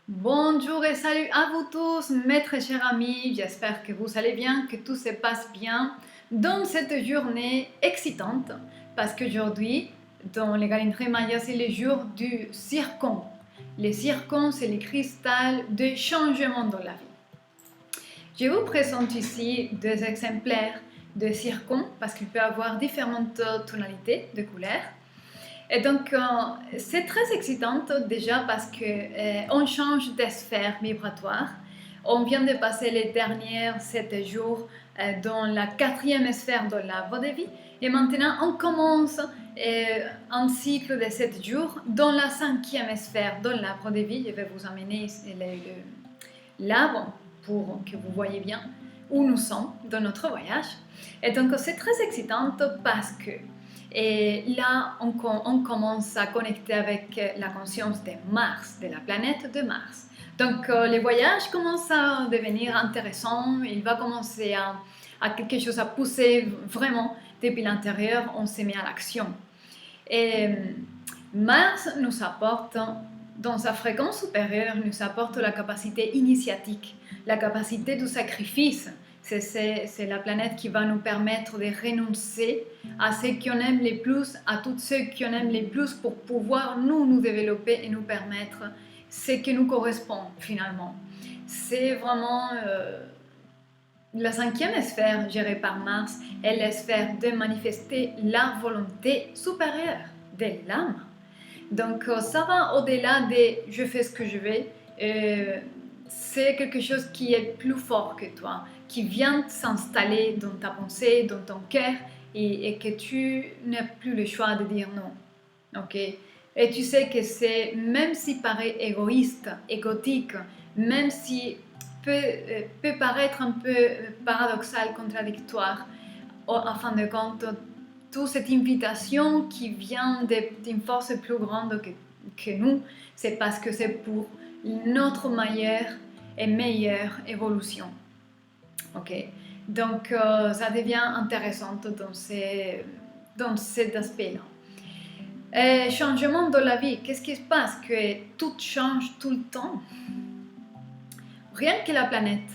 Bonjour et salut à vous tous, mes très chers amis. J'espère que vous allez bien, que tout se passe bien dans cette journée excitante parce qu'aujourd'hui, dans les calendriers mayas, c'est le jour du zircon. Le zircon, c'est le cristal de changement dans la vie. Je vous présente ici deux exemplaires de zircon parce qu'il peut avoir différentes tonalités de couleurs. Et donc, c'est très excitant déjà parce qu'on change de sphère vibratoire. On vient de passer les derniers 7 jours dans la 4e sphère de l'arbre de vie. Et maintenant, on commence un cycle de 7 jours dans la 5e sphère de l'arbre de vie. Je vais vous amener l'arbre pour que vous voyez bien où nous sommes dans notre voyage. Et donc, c'est très excitant parce que et là, on commence à connecter avec la conscience de Mars, de la planète de Mars. Donc, les voyages commencent à devenir intéressants. Il va commencer à quelque chose à pousser vraiment depuis l'intérieur. On se met à l'action. Et Mars nous apporte, dans sa fréquence supérieure, nous apporte la capacité initiatique, la capacité du sacrifice. C'est la planète qui va nous permettre de renoncer à ce qu'on aime le plus, à tout ce qu'on aime le plus pour pouvoir nous développer et nous permettre ce qui nous correspond finalement. C'est vraiment la 5e sphère gérée par Mars est la sphère de manifester la volonté supérieure de l'âme. Donc ça va au-delà de je fais ce que je veux. C'est quelque chose qui est plus fort que toi, qui vient s'installer dans ta pensée, dans ton cœur, et que tu n'as plus le choix de dire non. Ok? Et tu sais que c'est, même si paraît égoïste, égotique, même si peut paraître un peu paradoxal, contradictoire, en fin de compte, toute cette invitation qui vient d'une force plus grande que nous, c'est parce que c'est pour notre meilleure évolution. Ok, donc ça devient intéressant dans cet aspect-là. Changement de la vie, qu'est-ce qui se passe? Que tout change tout le temps. Rien que la planète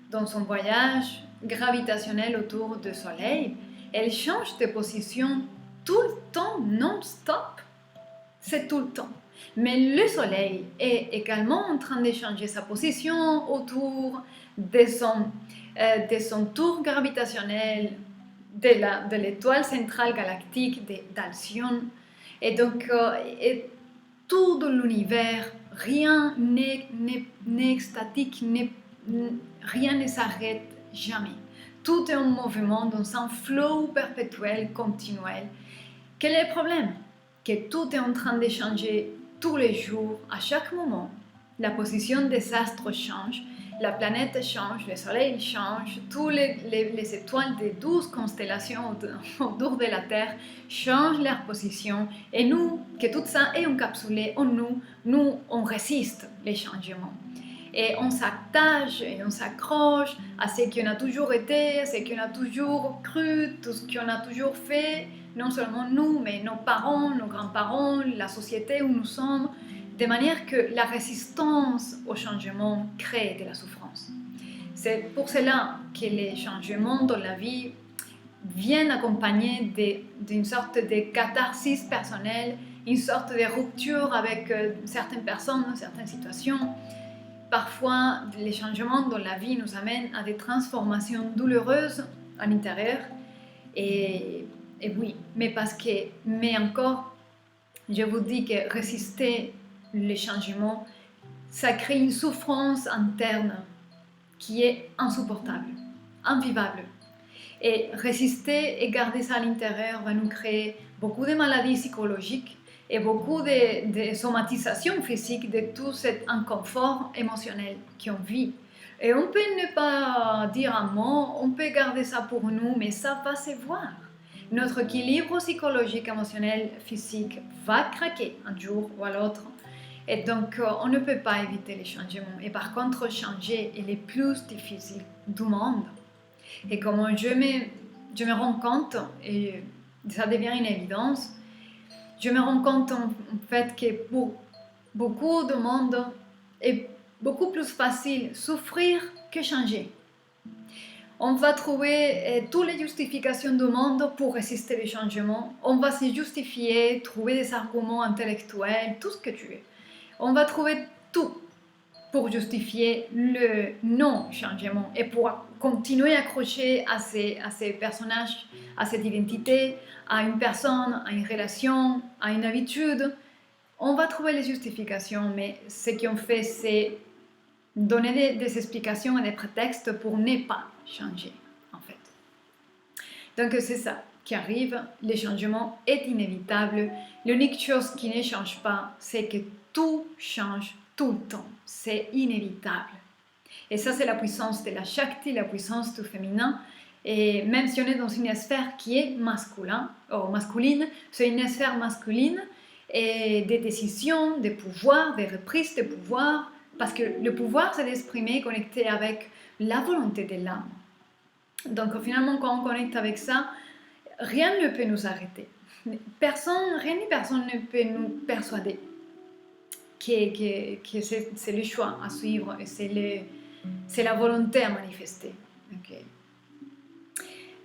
dans son voyage gravitationnel autour du Soleil, elle change de position tout le temps, non-stop. C'est tout le temps. Mais le Soleil est également en train de changer sa position autour de son tour gravitationnel de l'étoile centrale galactique d'Alcyone. Et donc, tout dans l'univers, rien n'est statique, rien ne s'arrête jamais. Tout est en mouvement dans un flow perpétuel, continuel. Quel est le problème? Que tout est en train de changer tous les jours, à chaque moment. La position des astres change, la planète change, le soleil change, toutes les étoiles des 12 constellations autour de la Terre changent leur position. Et nous, que tout ça est encapsulé en nous, on résiste les changements. Et on s'attache et on s'accroche à ce qu'on a toujours été, à ce qu'on a toujours cru, tout ce qu'on a toujours fait, non seulement nous, mais nos parents, nos grands-parents, la société où nous sommes, de manière que la résistance au changement crée de la souffrance. C'est pour cela que les changements dans la vie viennent accompagnés d'une sorte de catharsis personnelle, une sorte de rupture avec certaines personnes, certaines situations. Parfois, les changements dans la vie nous amènent à des transformations douloureuses à l'intérieur. Et oui, mais encore, je vous dis que résister les changements, ça crée une souffrance interne qui est insupportable, invivable. Et résister et garder ça à l'intérieur va nous créer beaucoup de maladies psychologiques et beaucoup de somatisation physique de tout cet inconfort émotionnel qu'on vit. Et on peut ne pas dire un mot, on peut garder ça pour nous, mais ça va se voir. Notre équilibre psychologique, émotionnel, physique va craquer un jour ou à l'autre. Et donc, on ne peut pas éviter les changements. Et par contre, changer est le plus difficile du monde. Et comment je me rends compte, et ça devient une évidence, je me rends compte en fait que pour beaucoup de monde est beaucoup plus facile souffrir que changer. On va trouver toutes les justifications du monde pour résister au changement. On va se justifier, trouver des arguments intellectuels, tout ce que tu veux. On va trouver tout pour justifier le non-changement et pour continuer à accrocher à ces personnages, à cette identité, à une personne, à une relation, à une habitude. On va trouver les justifications, mais ce qu'on fait, c'est donner des explications et des prétextes pour ne pas changer, en fait. Donc c'est ça qui arrive, le changement est inévitable. L'unique chose qui ne change pas, c'est que tout change tout le temps, c'est inévitable. Et ça, c'est la puissance de la Shakti, la puissance du féminin. Et même si on est dans une sphère qui est masculine, c'est une sphère masculine et des décisions, des pouvoirs, des reprises de pouvoir, parce que le pouvoir, c'est d'exprimer, connecter avec la volonté de l'âme. Donc finalement, quand on connecte avec ça, rien ne peut nous arrêter. Rien ni personne ne peut nous persuader que c'est le choix à suivre et c'est la volonté à manifester. Okay.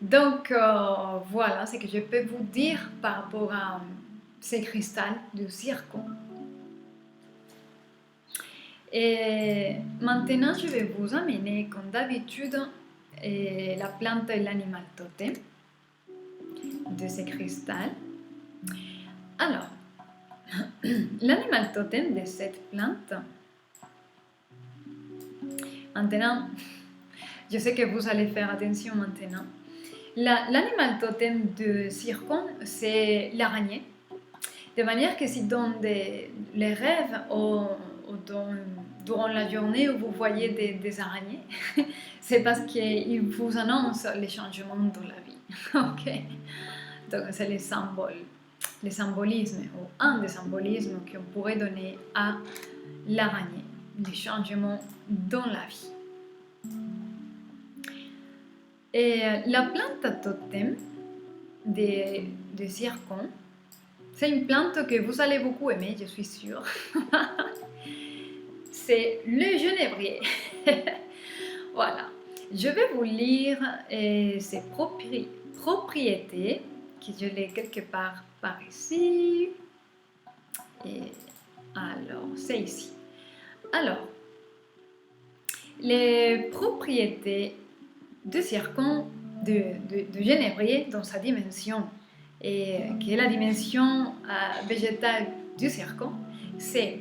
Donc voilà ce que je peux vous dire par rapport à ces cristals du zircon. Et maintenant, je vais vous amener, comme d'habitude, la plante et l'animal totem de ces cristals. Alors, l'animal totem de cette plante, maintenant, je sais que vous allez faire attention maintenant. L'animal totem de zircon, c'est l'araignée. De manière que si dans les rêves ou durant la journée où vous voyez des araignées, c'est parce qu'ils vous annoncent les changements dans la vie. Okay? Donc c'est les symbolismes, ou un des symbolismes qu'on pourrait donner à l'araignée, les changements dans la vie. Et la plante totem de zircon, c'est une plante que vous allez beaucoup aimer, je suis sûre. C'est le genévrier. Voilà. Je vais vous lire ses propriétés, que je l'ai quelque part par ici. Et alors, c'est ici. Alors, les propriétés de zircon, de genévrier dans sa dimension, et qui est la dimension végétale du zircon, c'est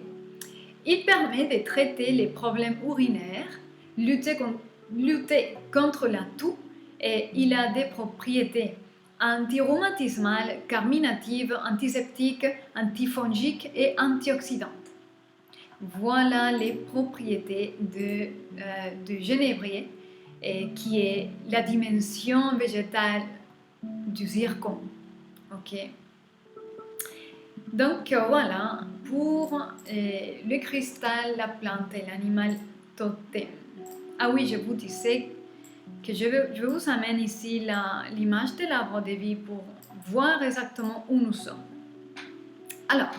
il permet de traiter les problèmes urinaires, lutter contre la toux, et il a des propriétés antirhumatismales, carminatives, antiseptiques, antifongiques et antioxydantes. Voilà les propriétés de genévrier, qui est la dimension végétale du zircon. Ok. Donc voilà pour le cristal, la plante et l'animal totem. Ah oui, je vous disais que je vous amène ici l'image de l'arbre de vie pour voir exactement où nous sommes. Alors,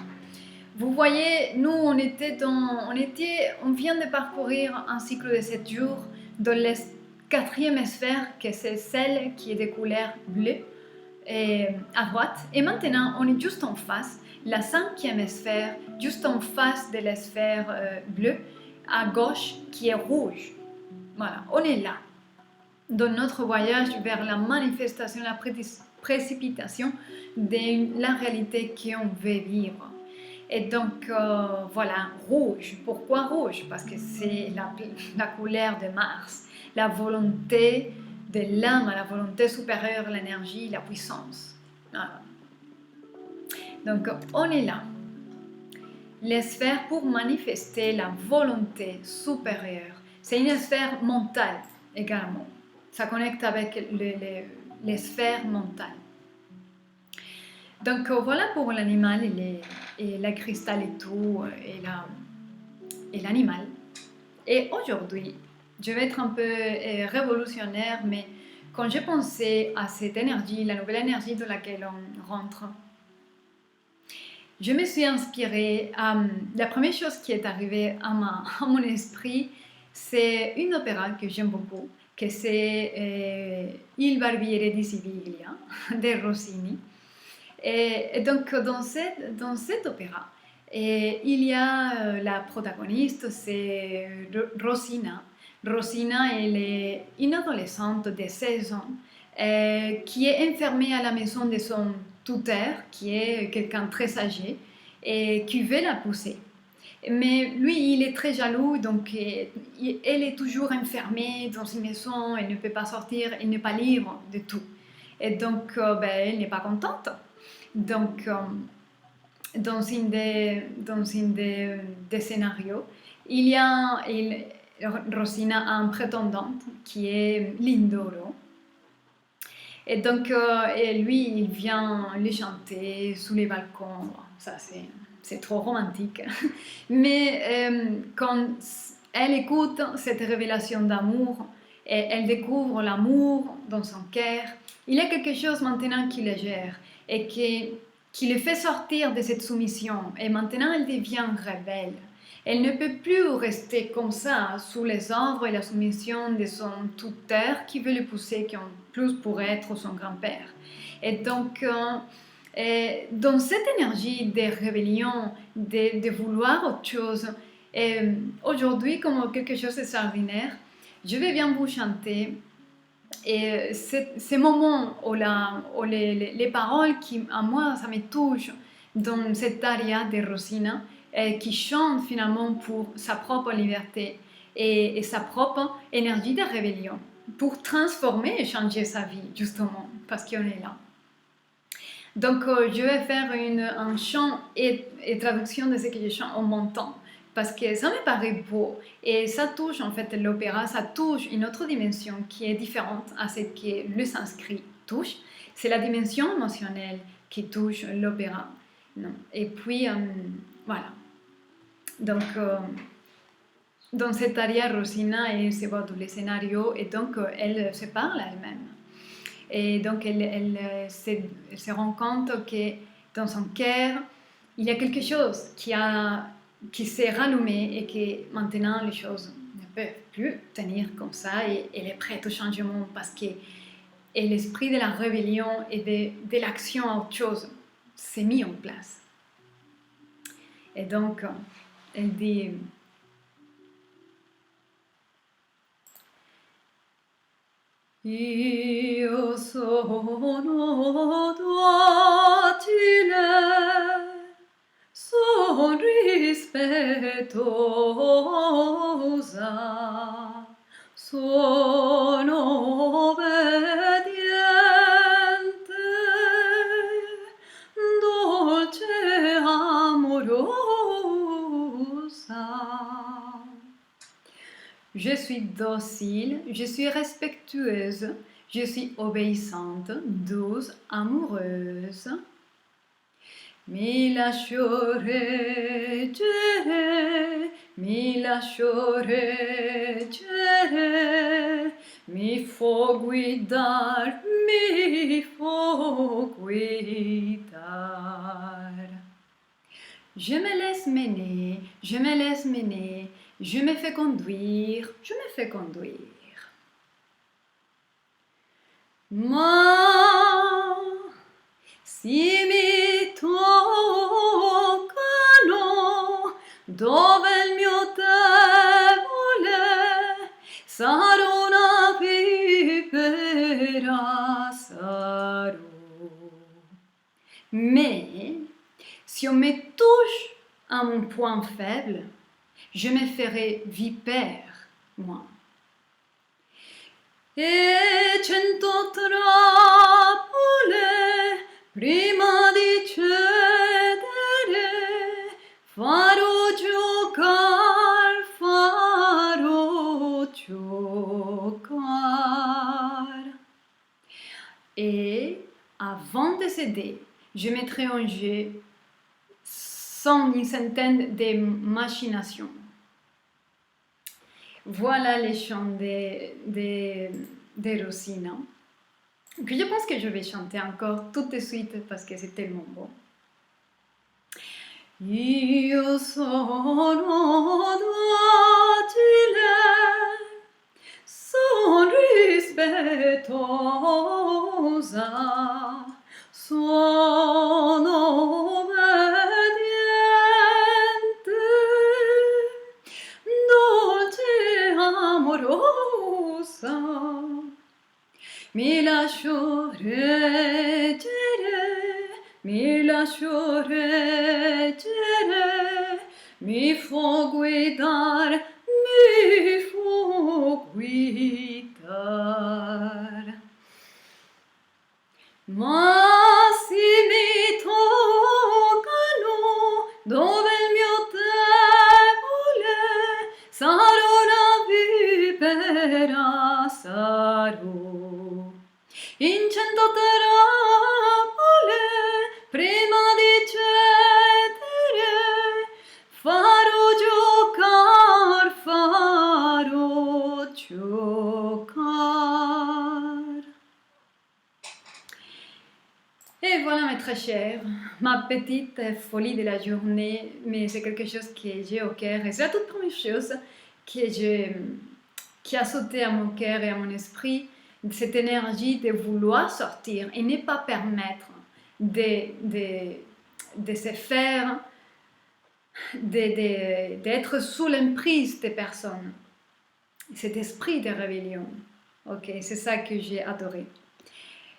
vous voyez, nous on vient de parcourir un cycle de 7 jours dans la 4e sphère, que c'est celle qui est de couleur bleue à droite. Et maintenant, on est juste en face, la 5e sphère, juste en face de la sphère bleue, à gauche, qui est rouge. Voilà, on est là, dans notre voyage vers la manifestation, la précipitation de la réalité qu'on veut vivre. Et donc, voilà, rouge. Pourquoi rouge? Parce que c'est la couleur de Mars, la volonté de l'âme, la volonté supérieure, l'énergie, la puissance. Voilà. Donc, on est là. Les sphères pour manifester la volonté supérieure. C'est une sphère mentale également. Ça connecte avec les sphères mentales. Donc, voilà pour l'animal et le cristal et tout, et l'animal. Et aujourd'hui, je vais être un peu révolutionnaire, mais quand j'ai pensé à cette énergie, la nouvelle énergie dans laquelle on rentre, je me suis inspirée. La première chose qui est arrivée à mon esprit, c'est une opéra que j'aime beaucoup, que c'est Il Barbiere di Siviglia de Rossini. Et donc, dans cet opéra, il y a la protagoniste, c'est Rosina. Rosina, elle est une adolescente de 16 ans qui est enfermée à la maison de son tuteur, qui est quelqu'un de très âgé, et qui veut la pousser. Mais lui, il est très jaloux, donc elle est toujours enfermée dans une maison, elle ne peut pas sortir, elle n'est pas libre de tout. Et donc, elle n'est pas contente. Donc, dans un des scénarios, Rosina a un prétendante qui est Lindoro. Et donc, et lui, il vient le chanter sous les balcons. Ça, c'est trop romantique. Mais quand elle écoute cette révélation d'amour, et elle découvre l'amour dans son cœur, il y a quelque chose maintenant qui le gère et qui le fait sortir de cette soumission. Et maintenant, elle devient rebelle. Elle ne peut plus rester comme ça, sous les ordres et la soumission de son tuteur qui veut le pousser, qui en plus pourrait être son grand-père. Et donc, dans cette énergie de rébellion, de vouloir autre chose, aujourd'hui, comme quelque chose d'extraordinaire, je vais bien vous chanter. Et ces moments où les paroles qui, à moi, ça me touche dans cette aria de Rosina, qui chante finalement pour sa propre liberté et sa propre énergie de rébellion, pour transformer et changer sa vie, justement, parce qu'on est là. Donc, je vais faire un chant et traduction de ce que je chante en montant, parce que ça me paraît beau et ça touche en fait l'opéra, ça touche une autre dimension qui est différente à ce que le sanskrit touche. C'est la dimension émotionnelle qui touche l'opéra. Et puis, voilà. Donc, dans cette aria, Rosina, elle se voit dans le scénario et donc elle se parle à elle-même. Et donc, elle se rend compte que dans son cœur, il y a quelque chose qui s'est rallumé et que maintenant, les choses ne peuvent plus tenir comme ça et elle est prête au changement parce que l'esprit de la rébellion et de l'action à autre chose s'est mis en place. Et donc, elle dit... Io sono docile, son rispettosa, sono obbediente, dolce amorosa. Je suis docile, je suis respectueuse, je suis obéissante, douce, amoureuse. Mi lascio reggere, mi lascio reggere, mi fo guidar, mi fo guidar. Je me laisse mener, je me laisse mener, je me fais conduire, je me fais conduire. Ma si mi toccano dove il mio debole, sarò una vipera, sarò. Mais si on me touche à mon point faible, je me ferai vipère, moi. E 100 trappole prima di cedere, farò giocar. Et avant de céder, je mettrai en jeu une centaine de machinations. Voilà les chants de Rosina, que je pense que je vais chanter encore tout de suite parce que c'est tellement beau. Io sono docile, son rispettosa, sono obbediente, dolce e amorosa. Mi lascio reggere, mi fo guidar, mi fo guidar. Ma si mi toccano dove il mio debole, sarò una vipera, sarò in 100 trappole, prima di cedere, farò giocar. Et voilà mes très chers, ma petite folie de la journée, mais c'est quelque chose que j'ai au cœur et c'est la toute première chose qui a sauté à mon cœur et à mon esprit, cette énergie de vouloir sortir et ne pas permettre de se faire, d'être sous l'emprise des personnes, cet esprit de rébellion. Ok, c'est ça que j'ai adoré.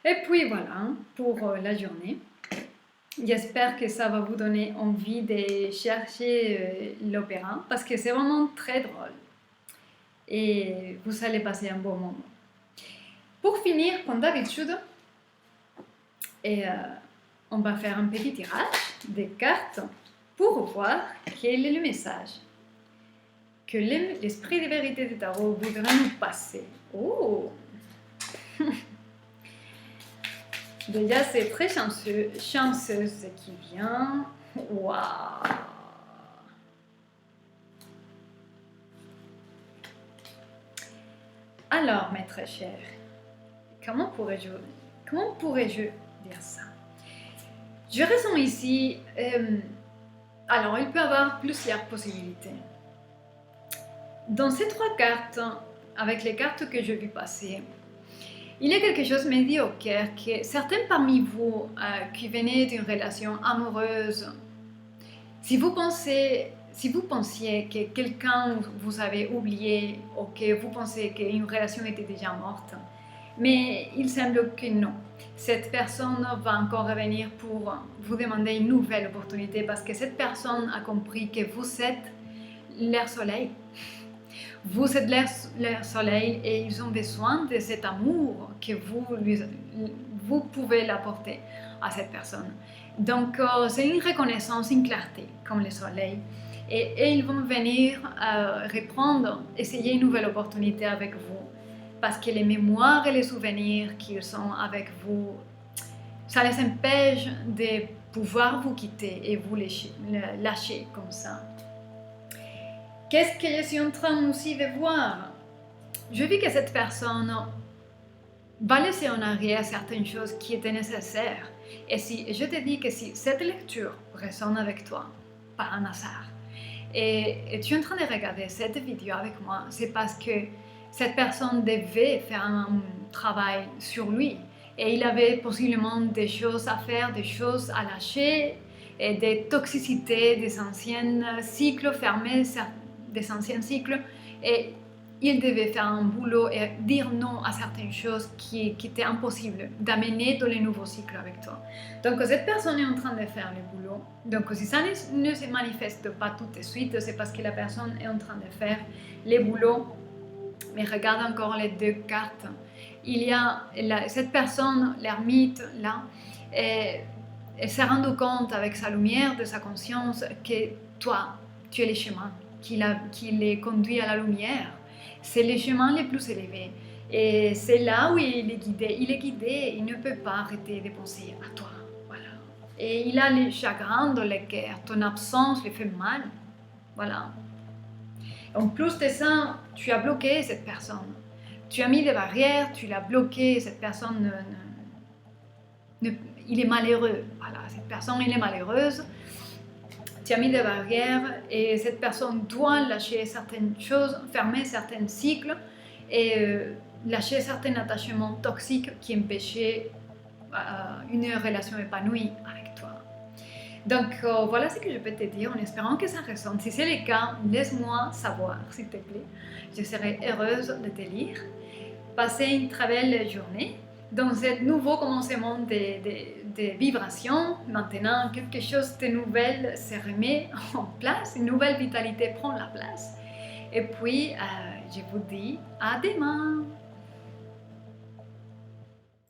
Et puis voilà pour la journée. J'espère que ça va vous donner envie de chercher l'opéra parce que c'est vraiment très drôle et vous allez passer un bon moment. Pour finir, comme d'habitude, on va faire un petit tirage des cartes pour voir quel est le message que l'esprit de vérité de tarot voudrait nous passer. Oh! Déjà, c'est très chanceuse ce qui vient. Waouh! Alors, mes très chers, comment pourrais-je dire ça? Je ressens ici... alors, il peut y avoir plusieurs possibilités. Dans ces trois cartes, avec les cartes que je vais passer, il y a quelque chose me dit au cœur que certains parmi vous qui venez d'une relation amoureuse, si vous pensiez que quelqu'un vous avait oublié ou que vous pensez qu'une relation était déjà morte, mais il semble que non. Cette personne va encore revenir pour vous demander une nouvelle opportunité parce que cette personne a compris que vous êtes leur soleil. Vous êtes leur soleil et ils ont besoin de cet amour que vous pouvez l'apporter à cette personne. Donc, c'est une reconnaissance, une clarté, comme le soleil. Et ils vont venir reprendre, essayer une nouvelle opportunité avec vous. Parce que les mémoires et les souvenirs qu'ils sont avec vous, ça les empêche de pouvoir vous quitter et vous lâcher comme ça. Qu'est-ce que je suis en train aussi de voir? Je vis que cette personne va laisser en arrière certaines choses qui étaient nécessaires. Et si je te dis que si cette lecture résonne avec toi, par un hasard, et tu es en train de regarder cette vidéo avec moi, c'est parce que cette personne devait faire un travail sur lui. Et il avait possiblement des choses à faire, des choses à lâcher, et des toxicités, des anciens cycles fermés, des anciens cycles, et il devait faire un boulot et dire non à certaines choses qui étaient impossibles d'amener dans les nouveaux cycles avec toi. Donc cette personne est en train de faire le boulot. Donc si ça ne se manifeste pas tout de suite, c'est parce que la personne est en train de faire le boulot. Mais regarde encore les deux cartes. Il y a cette personne, l'ermite, là, elle s'est rendue compte avec sa lumière de sa conscience que toi, tu es le chemin qui les conduit à la lumière. C'est le chemin le plus élevé. Et c'est là où il est guidé. Il est guidé, il ne peut pas arrêter de penser à toi. Voilà. Et il a le chagrin dans le cœur. Ton absence lui fait mal. Voilà. En plus de ça, tu as bloqué cette personne. Tu as mis des barrières, tu l'as bloqué. Cette personne, il est malheureux. Voilà, cette personne, il est malheureuse. tu as mis des barrières et cette personne doit lâcher certaines choses, fermer certains cycles et lâcher certains attachements toxiques qui empêchaient une relation épanouie avec toi. Donc voilà ce que je peux te dire en espérant que ça résonne. Si c'est le cas, laisse-moi savoir s'il te plaît. Je serai heureuse de te lire. Passez une très belle journée dans ce nouveau commencement de vibrations. Maintenant, quelque chose de nouvel se remet en place, une nouvelle vitalité prend la place. Et puis, je vous dis à demain.